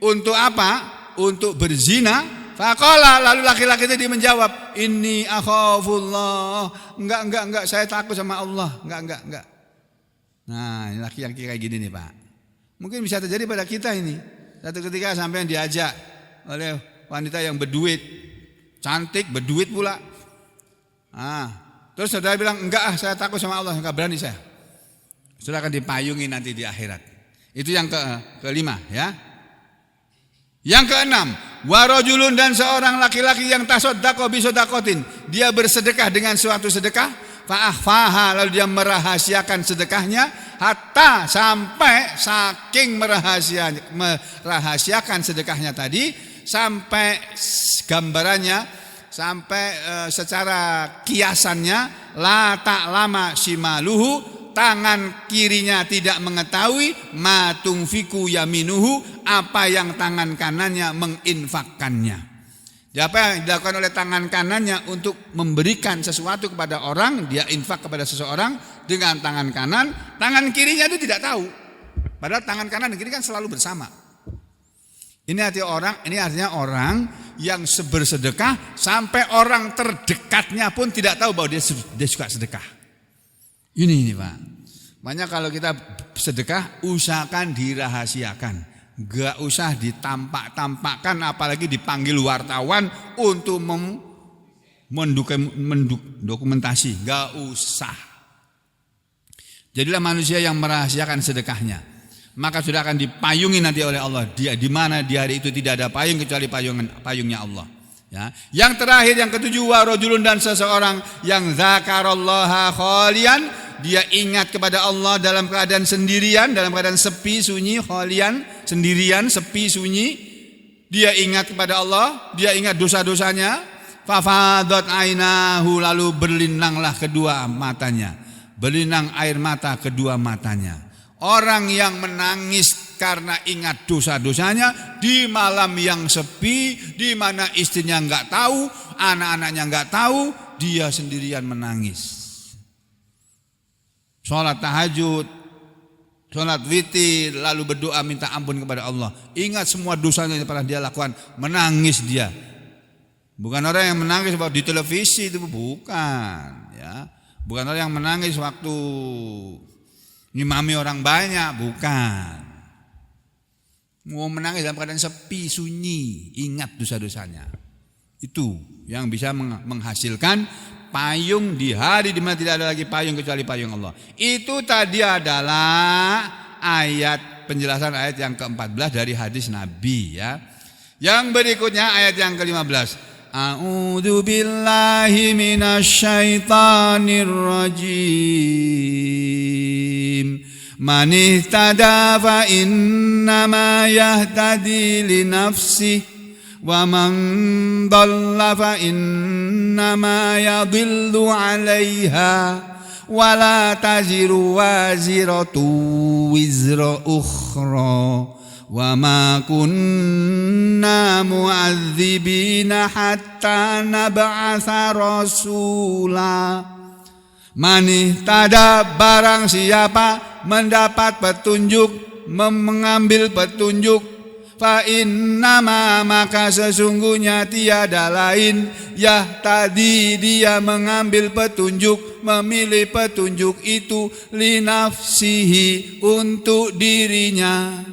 untuk apa? Untuk berzina. Faqala, lalu laki-laki tadi menjawab, inni akhafullah, enggak, saya takut sama Allah, enggak. Nah, laki-laki kayak gini nih Pak. Mungkin bisa terjadi pada kita ini. Satu ketika sampai diajak oleh wanita yang berduit, cantik, berduit pula. Terus saudara bilang, enggak, saya takut sama Allah, enggak berani saya. Saudara akan dipayungi nanti di akhirat. Itu yang kelima ya. Yang keenam, warajulun, dan seorang laki-laki yang tasaddaqo bisadaqatin, dia bersedekah dengan suatu sedekah, fa'akhfaha, lalu dia merahasiakan sedekahnya, hatta, sampai saking merahasiakan sedekahnya tadi, sampai gambarannya, sampai secara kiasannya, la ta'lama shimaluhu, tangan kirinya tidak mengetahui, ma tunfiku yaminuhu, apa yang tangan kanannya menginfakkannya. Apa yang dilakukan oleh tangan kanannya untuk memberikan sesuatu kepada orang, dia infak kepada seseorang dengan tangan kanan, tangan kirinya itu tidak tahu. Padahal tangan kanan dan kiri kan selalu bersama. Ini artinya orang yang bersedekah sampai orang terdekatnya pun tidak tahu bahwa dia suka sedekah. Ini Pak. Makanya kalau kita sedekah usahakan dirahasiakan. Gak usah ditampak-tampakkan apalagi dipanggil wartawan untuk mendokumentasi. Gak usah. Jadilah manusia yang merahasiakan sedekahnya. Maka sudah akan dipayungi nanti oleh Allah. Dia di mana di hari itu tidak ada payung kecuali payungnya Allah. Ya. Yang terakhir yang ketujuh, wa rajulun, dan seseorang yang zakarallaha khalian, dia ingat kepada Allah dalam keadaan sendirian, dalam keadaan sepi sunyi, khalian, sendirian, sepi sunyi. Dia ingat kepada Allah, dia ingat dosa-dosanya. Fafadat ainahu, lalu berlinanglah kedua matanya. Berlinang air mata kedua matanya. Orang yang menangis karena ingat dosa-dosanya di malam yang sepi, di mana istrinya enggak tahu, anak-anaknya enggak tahu, dia sendirian menangis. Sholat tahajud, sholat witir, lalu berdoa minta ampun kepada Allah. Ingat semua dosanya yang pernah dia lakukan, menangis dia. Bukan orang yang menangis di televisi, itu bukan, ya. Bukan orang yang menangis waktu ngimami orang banyak, bukan. Mau menangis dalam keadaan sepi, sunyi, ingat dosa-dosanya. Itu yang bisa menghasilkan payung di hari di mana tidak ada lagi payung kecuali payung Allah. Itu tadi adalah ayat penjelasan ayat yang ke-14 dari hadis Nabi, ya. Yang berikutnya ayat yang ke-15. A'udzu billahi minasyaitonir rajim. Man ihtada fa innama yahtadi li nafsihi wa man dhalla fa innama yadhillu 'alaiha wa la taziru waziratu wizra ukhra wa ma kunna mu'adzibina hatta nab'atsa rasula. Manihtada, barang siapa mendapat petunjuk, mengambil petunjuk, fa innama, maka sesungguhnya tiada lain, tadi dia mengambil petunjuk, memilih petunjuk itu, li nafsihi, untuk dirinya.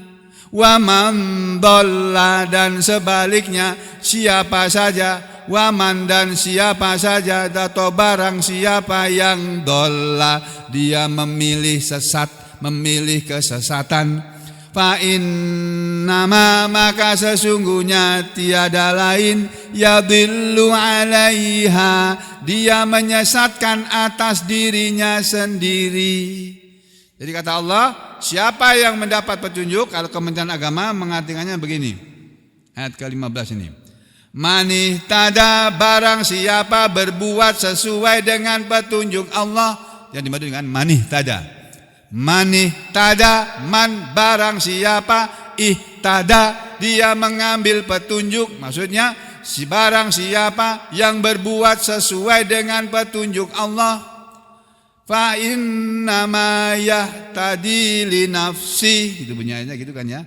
Wa man dhalla, dan sebaliknya siapa saja, wa man, dan siapa saja, atau barang siapa yang dhalla, dia memilih sesat, memilih kesesatan, fa innama, maka sesungguhnya tiada lain, yadhillu 'alaiha, dia menyesatkan atas dirinya sendiri. Jadi kata Allah, siapa yang mendapat petunjuk, kalau Kementerian Agama mengartikannya begini, ayat ke-15 ini. Manihtada, barang siapa berbuat sesuai dengan petunjuk Allah, yang dimaksud dengan manihtada. Manihtada, man, barang siapa, ihtada, dia mengambil petunjuk, maksudnya si barang siapa yang berbuat sesuai dengan petunjuk Allah, fa innama yahtadi li nafsi, itu bunyinya gitu kan ya.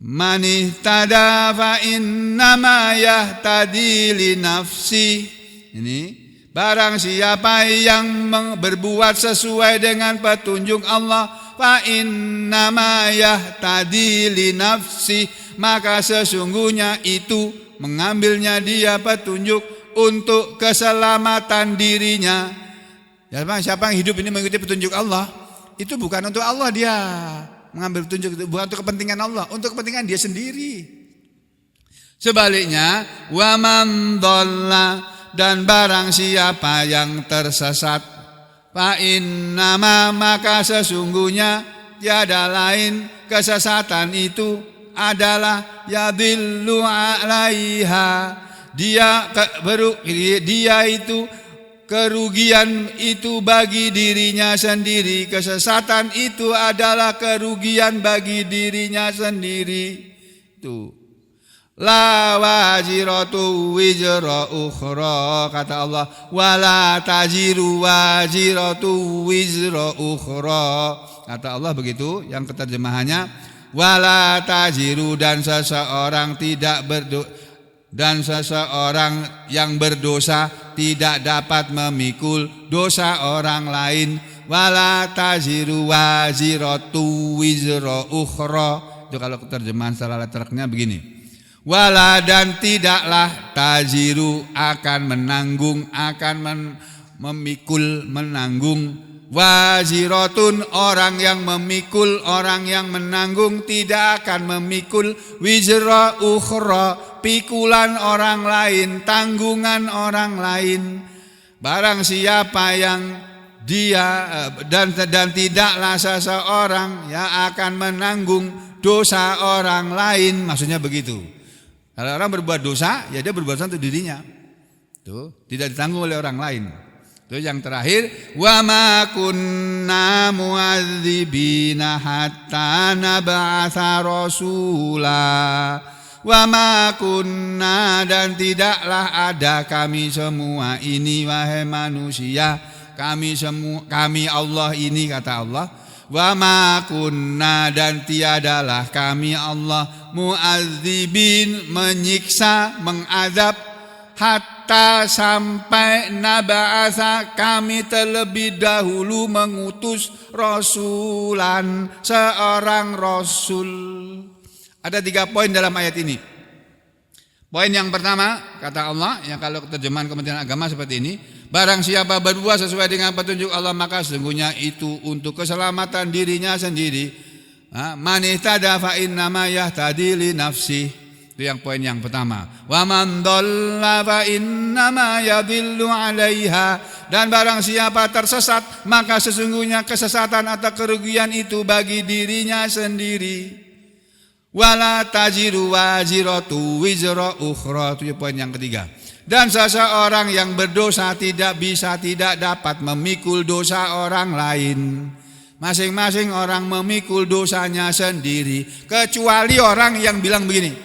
Man ihtada fa innama yahtadi li nafsi. Ini barang siapa yang berbuat sesuai dengan petunjuk Allah, fa innama yahtadi li nafsi, maka sesungguhnya itu mengambilnya dia petunjuk untuk keselamatan dirinya. Siapa yang hidup ini mengikuti petunjuk Allah, itu bukan untuk Allah dia mengambil petunjuk itu, bukan untuk kepentingan Allah, untuk kepentingan dia sendiri. Sebaliknya, wa man dhalla, dan barang siapa yang tersesat, fa innama, maka sesungguhnya tiada lain, kesesatan itu adalah yadhillu 'alaiha, dia itu kerugian itu bagi dirinya sendiri, kesesatan itu adalah kerugian bagi dirinya sendiri. Itu la waziratu wizra ukhra, kata Allah, wala taziru waziratu wizra ukhra, kata Allah begitu. Yang keterjemahannya, wala taziru, dan seseorang tidak dan seseorang yang berdosa tidak dapat memikul dosa orang lain, wala taziru waziratu wizra ukhra. Itu kalau terjemahan secara letternya begini. Wala dan tidaklah taziru akan menanggung, memikul menanggung, waziratun orang yang memikul, orang yang menanggung tidak akan memikul, wizra ukhra pikulan orang lain, tanggungan orang lain. Barang siapa yang dia dan tidaklah seseorang yang akan menanggung dosa orang lain, maksudnya begitu. Kalau orang berbuat dosa, ya dia berbuat dosa untuk dirinya. Tuh, tidak ditanggung oleh orang lain. Tuh yang terakhir, wa ma kunna mu'adzibina hatta nab'atsa rasula. Wa ma kunna dan tidaklah ada kami semua ini wahai manusia, kami Allah ini kata Allah. Wa ma kunna dan tiadalah kami Allah mu'adzibin menyiksa, mengazab hatta sampai naba'asa kami terlebih dahulu mengutus rasulan, seorang rasul. Ada 3 poin dalam ayat ini. Poin yang pertama kata Allah, yang kalau terjemahan Kementerian Agama seperti ini, barang siapa berbuat sesuai dengan petunjuk Allah maka sesungguhnya itu untuk keselamatan dirinya sendiri. Man ihtada fa innama yahtadi li nafsi. Itu yang poin yang pertama. Wa man dhalla fa innama yadhillu 'alaiha. Dan barang siapa tersesat maka sesungguhnya kesesatan atau kerugian itu bagi dirinya sendiri. Wala taziru waziratu wizra ukhra. Itu poin yang ketiga. Dan seseorang yang berdosa tidak dapat memikul dosa orang lain. Masing-masing orang memikul dosanya sendiri, kecuali orang yang bilang begini,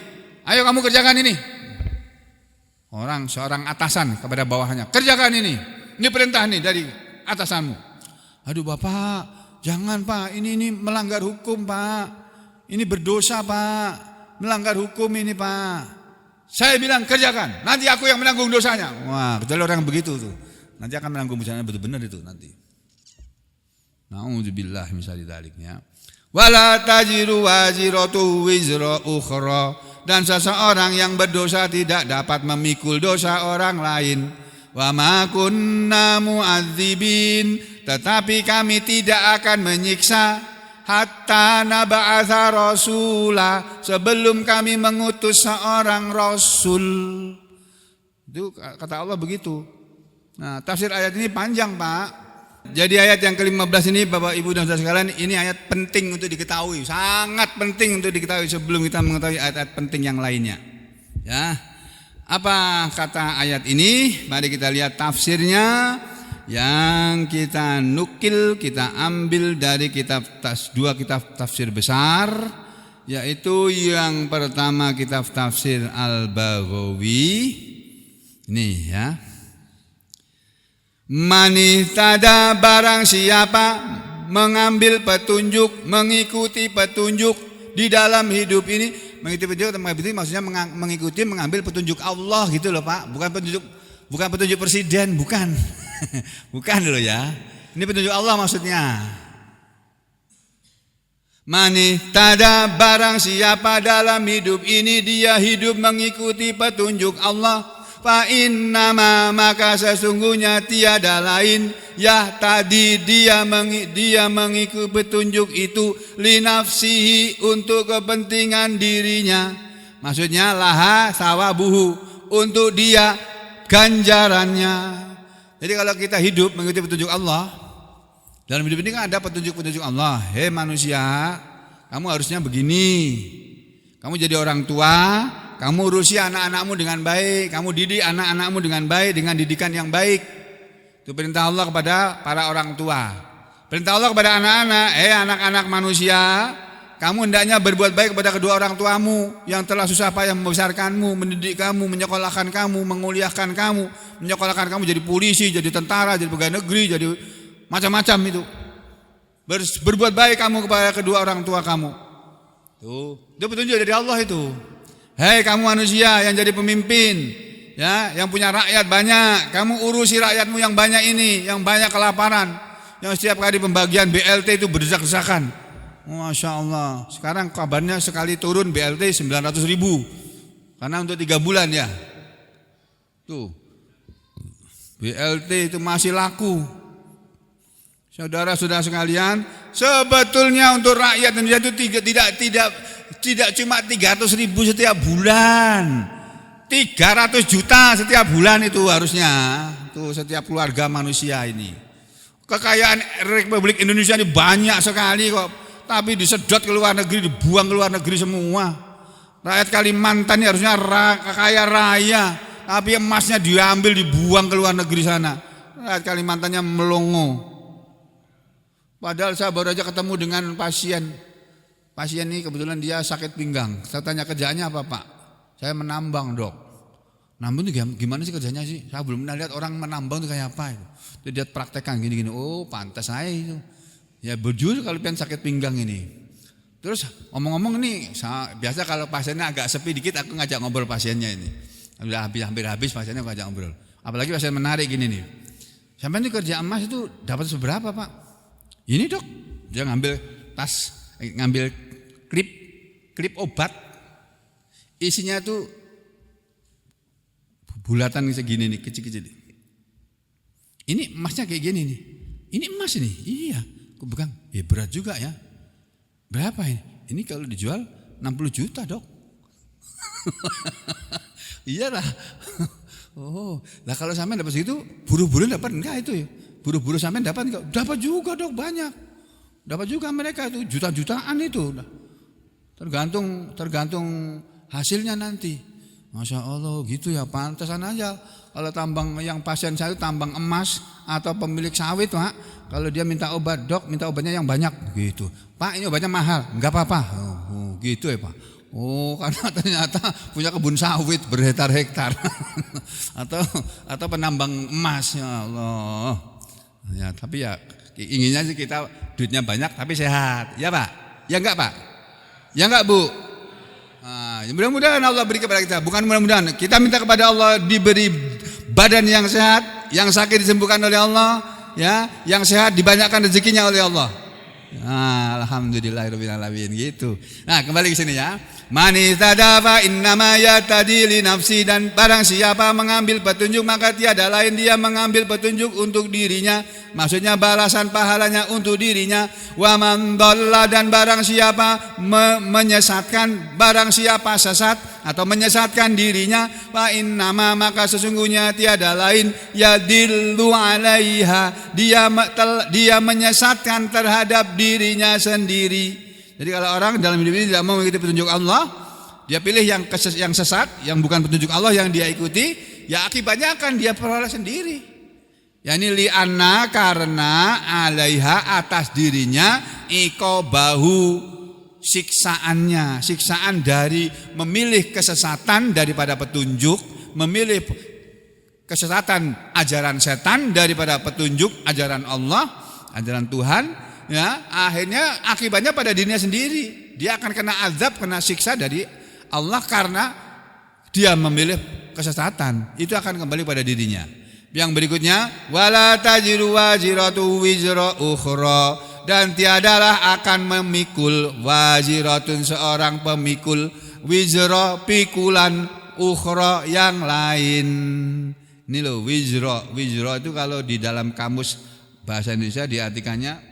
ayo kamu kerjakan ini. Seorang atasan kepada bawahannya, kerjakan ini perintah nih dari atasanmu. Aduh Bapak, jangan Pak, ini melanggar hukum Pak, ini berdosa Pak, melanggar hukum ini Pak. Saya bilang kerjakan, nanti aku yang menanggung dosanya. Wah, kecuali orang begitu tuh, nanti akan menanggung dosanya benar-benar itu nanti. Na'udzubillah misalnya daliknya. Wala tajiru waziratu wizra ukhra. Dan seseorang yang berdosa tidak dapat memikul dosa orang lain. Wa ma kunna mu'adzibin. Tetapi kami tidak akan menyiksa hatta nab'atsa rasula, sebelum kami mengutus seorang rasul. Itu kata Allah begitu. Nah, tafsir ayat ini panjang, Pak. Jadi ayat yang ke-15 ini Bapak Ibu dan Saudara sekalian, ini ayat penting untuk diketahui, sangat penting untuk diketahui sebelum kita mengetahui ayat-ayat penting yang lainnya. Ya. Apa kata ayat ini? Mari kita lihat tafsirnya yang kita nukil, kita ambil dari dua kitab tafsir besar, yaitu yang pertama kitab tafsir Al-Baghawi. Ini ya. Manihtada barang siapa mengambil petunjuk, mengikuti petunjuk di dalam hidup ini. Mengikuti petunjuk maksudnya mengambil petunjuk Allah gitu loh Pak. Bukan petunjuk presiden, bukan. Bukan loh ya. Ini petunjuk Allah maksudnya. Manihtada barang siapa dalam hidup ini dia hidup mengikuti petunjuk Allah. Fa innama maka sesungguhnya tiada lain ya tadi dia mengikuti petunjuk itu li nafsihi untuk kepentingan dirinya. Maksudnya laha sawabuhu, untuk dia ganjarannya. Jadi kalau kita hidup mengikuti petunjuk Allah, dalam hidup ini kan ada petunjuk-petunjuk Allah. Hei manusia, kamu harusnya begini. Kamu jadi orang tua, kamu urusi anak-anakmu dengan baik, kamu didik anak-anakmu dengan baik, dengan didikan yang baik. Itu perintah Allah kepada para orang tua. Perintah Allah kepada anak-anak, anak-anak manusia, kamu hendaknya berbuat baik kepada kedua orang tuamu yang telah susah payah membesarkanmu, mendidik kamu, menyekolahkan kamu, menguliahkan kamu, menyekolahkan kamu jadi polisi, jadi tentara, jadi pegawai negeri, jadi macam-macam itu. Berbuat baik kamu kepada kedua orang tua kamu. Tuh, itu petunjuk dari Allah itu. Hei kamu manusia yang jadi pemimpin, ya, yang punya rakyat banyak, kamu urusi rakyatmu yang banyak ini, yang banyak kelaparan. yang setiap kali pembagian BLT itu berdesak-desakan. Masya Allah. Sekarang kabarnya sekali turun BLT 900.000 karena untuk 3 bulan ya. Tuh BLT itu masih laku. Saudara-saudara sekalian, sebetulnya untuk rakyat Indonesia itu tidak cuma 300.000 setiap bulan, 300 juta setiap bulan itu harusnya. Tuh setiap keluarga manusia ini. Kekayaan Republik Indonesia ini banyak sekali kok, tapi disedot ke luar negeri, dibuang ke luar negeri semua. Rakyat Kalimantan ini harusnya kaya raya, tapi emasnya diambil dibuang ke luar negeri sana. Rakyat Kalimantannya melongo. Padahal saya baru aja ketemu dengan pasien. Pasien ini kebetulan dia sakit pinggang. Saya tanya kerjaannya apa Pak? Saya menambang dok. Nambang itu gimana sih kerjanya sih? Saya belum pernah lihat orang menambang itu kayak apa itu. Dia praktekkan gini-gini. Oh pantas saya itu. Ya berjujur kalau pengen sakit pinggang ini. Terus ngomong-ngomong ini, biasa kalau pasiennya agak sepi dikit aku ngajak ngobrol pasiennya ini. Hampir habis pasiennya aku ngajak ngobrol. Apalagi pasien menarik gini nih. Sampai ini kerja emas itu dapat seberapa Pak? Ini dok, dia ngambil tas, ngambil klip obat, isinya tuh bulatan segini nih, kecil-kecil. Ini emasnya kayak gini nih, ini emas nih, iya, aku pegang, berat juga ya. Berapa ini? Ini kalau dijual 60 juta dok. Iyalah. Oh, lah kalau sampai dapat segitu, buru-buru dapat enggak itu ya? Buru-buru sampai dapat enggak? Dapat juga dok, banyak. Dapat juga mereka itu juta-jutaan itu. Tergantung hasilnya nanti. Masya Allah gitu ya, pantasan aja. Kalau tambang yang pasien saya itu tambang emas atau pemilik sawit Pak, kalau dia minta obat dok, minta obatnya yang banyak gitu. Pak ini obatnya mahal, enggak apa-apa. Oh, gitu ya Pak. Oh karena ternyata punya kebun sawit berhektar-hektar atau penambang emas ya Allah. Ya, tapi ya inginnya sih kita duitnya banyak tapi sehat, ya Pak? Ya enggak Pak? Ya enggak Bu? Nah, mudah-mudahan Allah beri kepada kita. Bukan mudah-mudahan, kita minta kepada Allah diberi badan yang sehat, yang sakit disembuhkan oleh Allah, ya, yang sehat dibanyakan rezekinya oleh Allah. Nah, alhamdulillahirabbil alamin gitu. Nah, kembali ke sini ya. Man ihtadafa innama yatadi li nafsi, dan barang siapa mengambil petunjuk maka tiada lain dia mengambil petunjuk untuk dirinya, maksudnya balasan pahalanya untuk dirinya. Wa man dhalla, dan barang siapa menyesatkan, barang siapa sesat atau menyesatkan dirinya, fa innama, maka sesungguhnya tiada lain yadillu alaiha, dia menyesatkan terhadap dirinya sendiri. Jadi kalau orang dalam hidup ini tidak mau mengikuti petunjuk Allah, dia pilih yang sesat, yang bukan petunjuk Allah yang dia ikuti, ya akibatnya akan dia peroleh sendiri. Yani li'anna, karena alaiha, atas dirinya, iqabahu, siksaannya, siksaan dari memilih kesesatan daripada petunjuk, memilih kesesatan ajaran setan daripada petunjuk ajaran Allah, ajaran Tuhan. Ya, akhirnya akibatnya pada dirinya sendiri. Dia akan kena azab, kena siksa dari Allah karena dia memilih kesesatan. Itu akan kembali pada dirinya. Yang berikutnya, wala tajiru waziratu wizra ukhra, dan tiadalah akan memikul waziratun, seorang pemikul, wizra, pikulan, ukhra, yang lain. Ini loh wizra. Wizra itu kalau di dalam kamus bahasa Indonesia diartikannya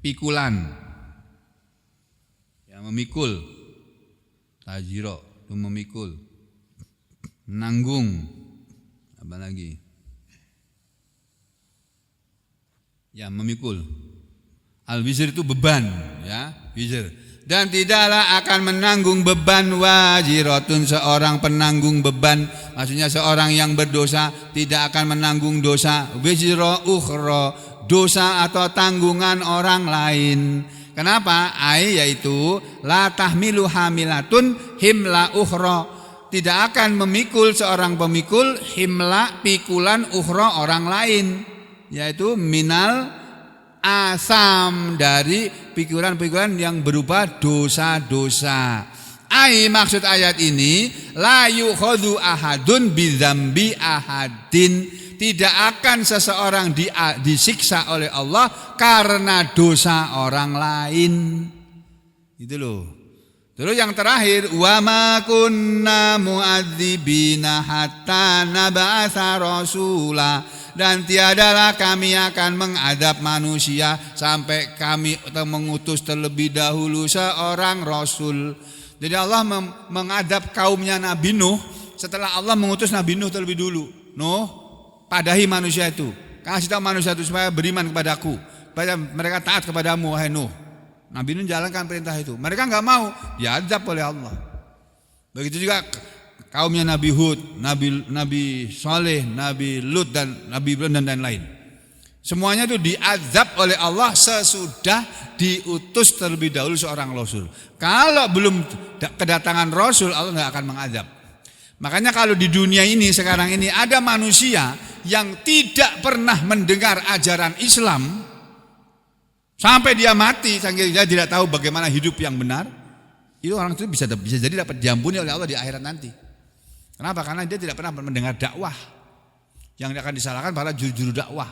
pikulan, yang memikul, tajiro, itu memikul, menanggung, apa lagi? Ya memikul. Al-wizr itu beban, ya wizr. Dan tidaklah akan menanggung beban waziratun, seorang penanggung beban, maksudnya seorang yang berdosa tidak akan menanggung dosa, wizra ukhra, dosa atau tanggungan orang lain. Kenapa? Yaitu la tahmilu hamilatun himla ukhra, tidak akan memikul seorang pemikul himla, pikulan, ukhra, orang lain, yaitu minal asam, dari pikulan-pikulan yang berupa dosa-dosa. Maksud ayat ini, la yukhadhu ahadun bidzambi ahadin, tidak akan seseorang disiksa oleh Allah karena dosa orang lain. Itu loh. Terus yang terakhir, wa ma kunna mu'adzibina hatta nab'atsa rasula, dan tiadalah kami akan mengadab manusia sampai kami mengutus terlebih dahulu seorang rasul. Jadi Allah mengadab kaumnya Nabi Nuh setelah Allah mengutus Nabi Nuh terlebih dulu. Nuh, padahi manusia itu, kasih tahu manusia itu supaya beriman kepadaku, supaya mereka taat kepadamu wahai Nuh. Nabi Nuh jalankan perintah itu. Mereka enggak mau, diadab oleh Allah. Begitu juga kaumnya Nabi Hud, Nabi Saleh, Nabi Lut dan Nabi Ibrahim dan lain-lain. Semuanya itu diazab oleh Allah sesudah diutus terlebih dahulu seorang rasul. Kalau belum kedatangan rasul, Allah enggak akan mengazab. Makanya kalau di dunia ini sekarang ini ada manusia yang tidak pernah mendengar ajaran Islam sampai dia mati, sampai dia tidak tahu bagaimana hidup yang benar, itu orang itu bisa jadi dapat diampuni oleh Allah di akhirat nanti. Kenapa? Karena dia tidak pernah mendengar dakwah. Yang akan disalahkan para juru dakwah.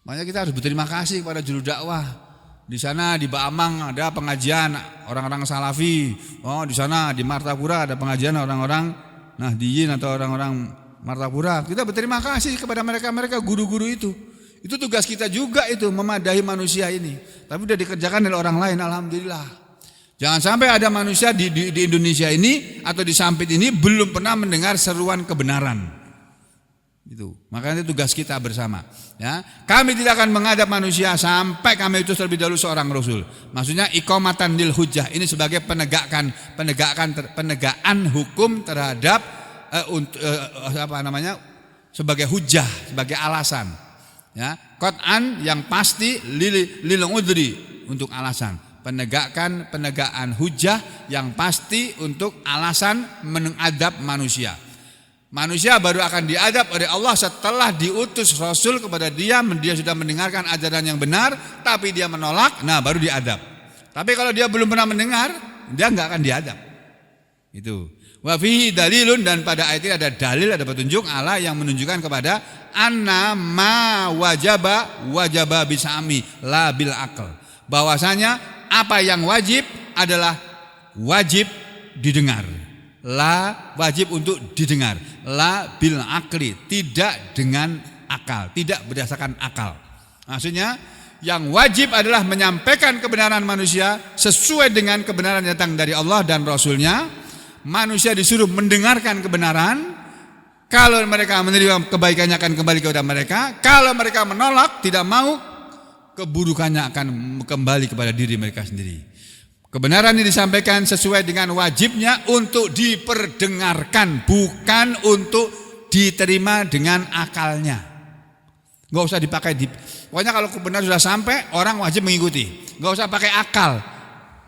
Makanya kita harus berterima kasih kepada juru dakwah. Di sana di Baamang ada pengajian orang-orang Salafi. Oh, di sana di Martapura ada pengajian orang-orang Nahdiyin atau orang-orang Martapura. Kita berterima kasih kepada mereka guru-guru itu. Itu tugas kita juga itu, memadahi manusia ini. Tapi sudah dikerjakan oleh orang lain, alhamdulillah. Jangan sampai ada manusia di Indonesia ini atau di Sampit ini belum pernah mendengar seruan kebenaran. Itu. Makanya itu tugas kita bersama. Ya, kami tidak akan menghadap manusia sampai kami utus terlebih dahulu seorang rasul. Maksudnya iqamatan lil hujjah, ini sebagai penegakan hukum terhadap sebagai hujjah, sebagai alasan. Ya, qat'an yang pasti lil udri untuk alasan. Penegakan hujjah yang pasti untuk alasan mengadab manusia. Manusia baru akan diadab oleh Allah setelah diutus Rasul kepada dia sudah mendengarkan ajaran yang benar, tapi dia menolak, nah baru diadab. Tapi kalau dia belum pernah mendengar, dia enggak akan diadab. Itu. Wa fihi dalilun, dan pada ayat ini ada dalil, ada petunjuk Allah yang menunjukkan kepada anna ma wajaba bisami la bil aql. Bahwasanya apa yang wajib adalah wajib didengar. La wajib untuk didengar. La bil aqli, tidak dengan akal, tidak berdasarkan akal. Maksudnya yang wajib adalah menyampaikan kebenaran manusia sesuai dengan kebenaran yang datang dari Allah dan Rasulnya. Manusia disuruh mendengarkan kebenaran. Kalau mereka menerima kebaikannya akan kembali kepada mereka. Kalau mereka menolak, tidak mau, keburukannya akan kembali kepada diri mereka sendiri. Kebenaran ini disampaikan sesuai dengan wajibnya untuk diperdengarkan, bukan untuk diterima dengan akalnya. Gak usah dipakai. Pokoknya kalau kebenaran sudah sampai, orang wajib mengikuti. Gak usah pakai akal.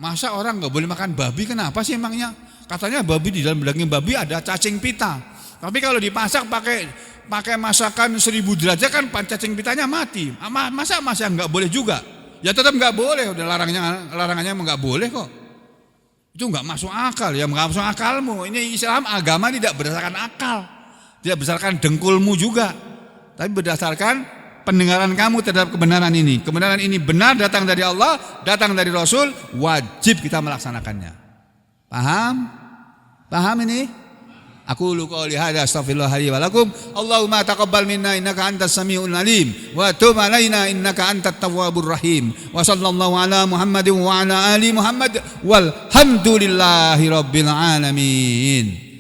Masa orang gak boleh makan babi? Kenapa sih emangnya? Katanya babi, di dalam daging babi ada cacing pita. Tapi kalau dimasak pakai masakan 1000 derajat kan cacing pitanya mati. Masa nggak boleh juga? Ya tetap nggak boleh. Udah larangannya nggak boleh kok. Itu nggak masuk akal. Ya nggak masuk akalmu. Ini Islam agama tidak berdasarkan akal, tidak berdasarkan dengkulmu juga, tapi berdasarkan pendengaran kamu terhadap kebenaran ini. Kebenaran ini benar, datang dari Allah, datang dari Rasul, wajib kita melaksanakannya. Paham? Paham ini? Aku qouli hadza astaghfirullah li wa lakum. Allahumma taqabbal minna innaka antas samiul alim wa tub alaina innaka antat tawwabur rahim. Wa sallallahu ala Muhammadin wa ala ali Muhammad walhamdulillahi rabbil alamin.